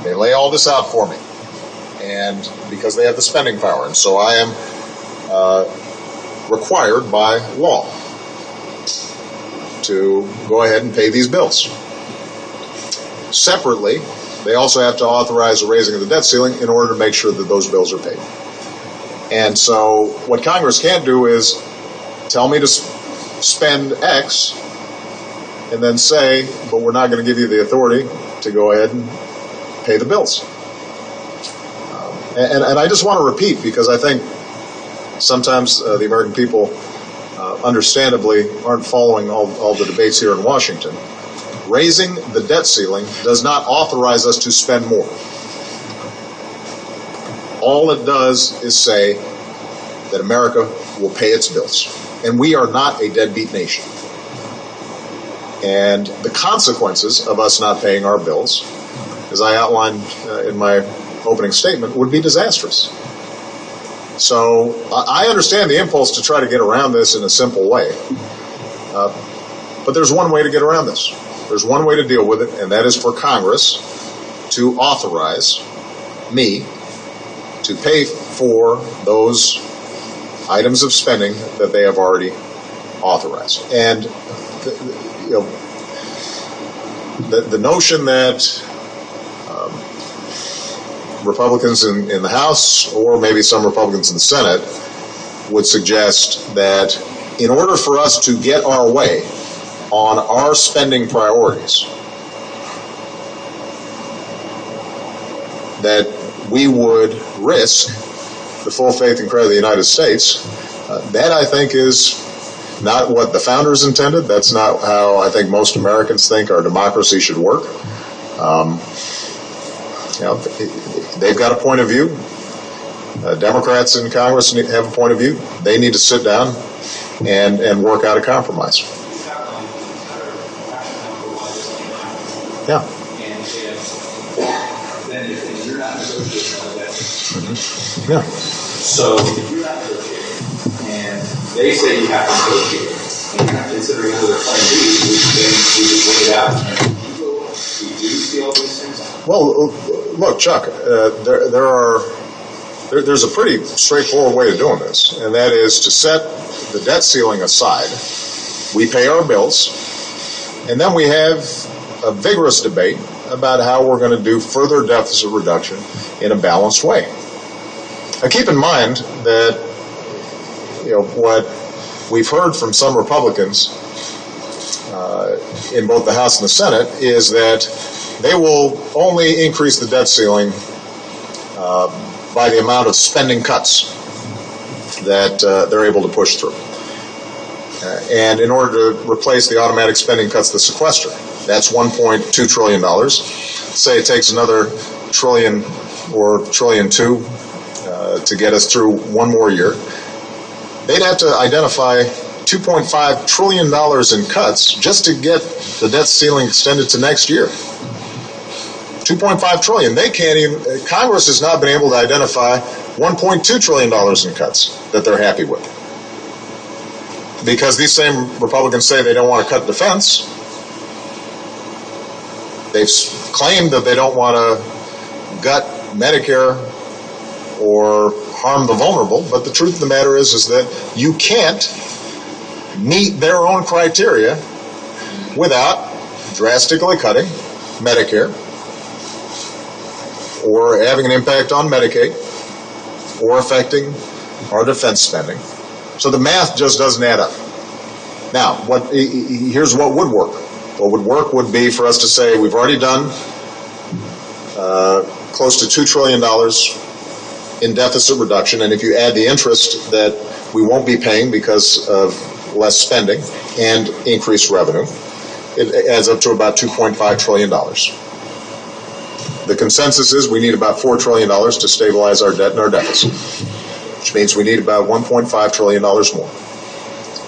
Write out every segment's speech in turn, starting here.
They lay all this out for me, and because they have the spending power, and so I am required by law to go ahead and pay these bills. Separately, they also have to authorize the raising of the debt ceiling in order to make sure that those bills are paid. And so what Congress can't do is tell me to spend X and then say, but we're not going to give you the authority to go ahead and pay the bills. And I just want to repeat, because I think sometimes the American people understandably aren't following all the debates here in Washington. Raising the debt ceiling does not authorize us to spend more. All it does is say that America will pay its bills. And we are not a deadbeat nation. And the consequences of us not paying our bills, as I outlined in my opening statement, would be disastrous. So I understand the impulse to try to get around this in a simple way. But there's one way to get around this. There's one way to deal with it, and that is for Congress to authorize me to pay for those items of spending that they have already authorized. And the notion that Republicans in the House, or maybe some Republicans in the Senate, would suggest that in order for us to get our way on our spending priorities, that we would risk the full faith and credit of the United States. That, I think, is not what the founders intended. That's not how I think most Americans think our democracy should work. They've got a point of view. Democrats in Congress have a point of view. They need to sit down and work out a compromise. Yeah. Then if you're not negotiating on that, Yeah. So if you're not negotiating, and they say you have to negotiate, and you're not considering other plan B, we just wait it out, and we do see all these things. Well, look, Chuck, there's a pretty straightforward way of doing this, and that is to set the debt ceiling aside. We pay our bills, and then we have a vigorous debate about how we're going to do further deficit reduction in a balanced way. Now, keep in mind that what we've heard from some Republicans in both the House and the Senate is that they will only increase the debt ceiling by the amount of spending cuts that they're able to push through. And in order to replace the automatic spending cuts, the sequester, that's $1.2 trillion. Say it takes another trillion or $1.2 trillion to get us through one more year. They'd have to identify $2.5 trillion in cuts just to get the debt ceiling extended to next year. $2.5 trillion. They can't even. Congress has not been able to identify $1.2 trillion in cuts that they're happy with, because these same Republicans say they don't want to cut defense. They've claimed that they don't want to gut Medicare or harm the vulnerable, but the truth of the matter is that you can't meet their own criteria without drastically cutting Medicare or having an impact on Medicaid or affecting our defense spending. So the math just doesn't add up. Now, here's what would work. What would work would be for us to say we've already done close to $2 trillion in deficit reduction, and if you add the interest that we won't be paying because of less spending and increased revenue, it adds up to about $2.5 trillion. The consensus is we need about $4 trillion to stabilize our debt and our deficit, which means we need about $1.5 trillion more.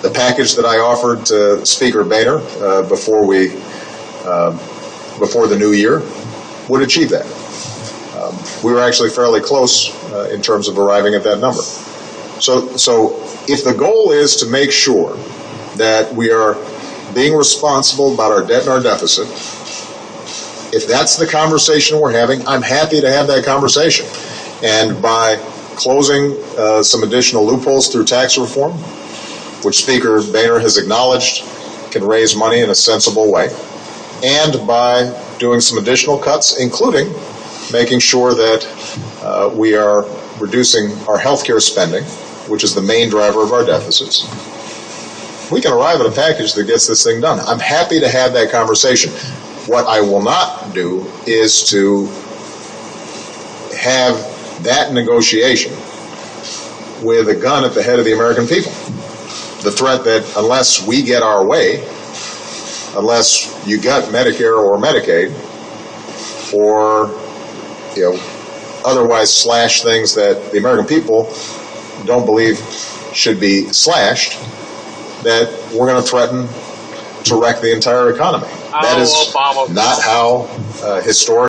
The package that I offered to Speaker Boehner before the new year would achieve that. We were actually fairly close in terms of arriving at that number. So if the goal is to make sure that we are being responsible about our debt and our deficit, if that's the conversation we're having, I'm happy to have that conversation. And by closing some additional loopholes through tax reform, which Speaker Boehner has acknowledged can raise money in a sensible way, and by doing some additional cuts, including making sure that we are reducing our health care spending, which is the main driver of our deficits, we can arrive at a package that gets this thing done. I'm happy to have that conversation. What I will not do is to have that negotiation with a gun at the head of the American people. The threat that unless we get our way, unless you got Medicare or Medicaid, or otherwise slash things that the American people don't believe should be slashed, that we're going to threaten to wreck the entire economy. That is not how historic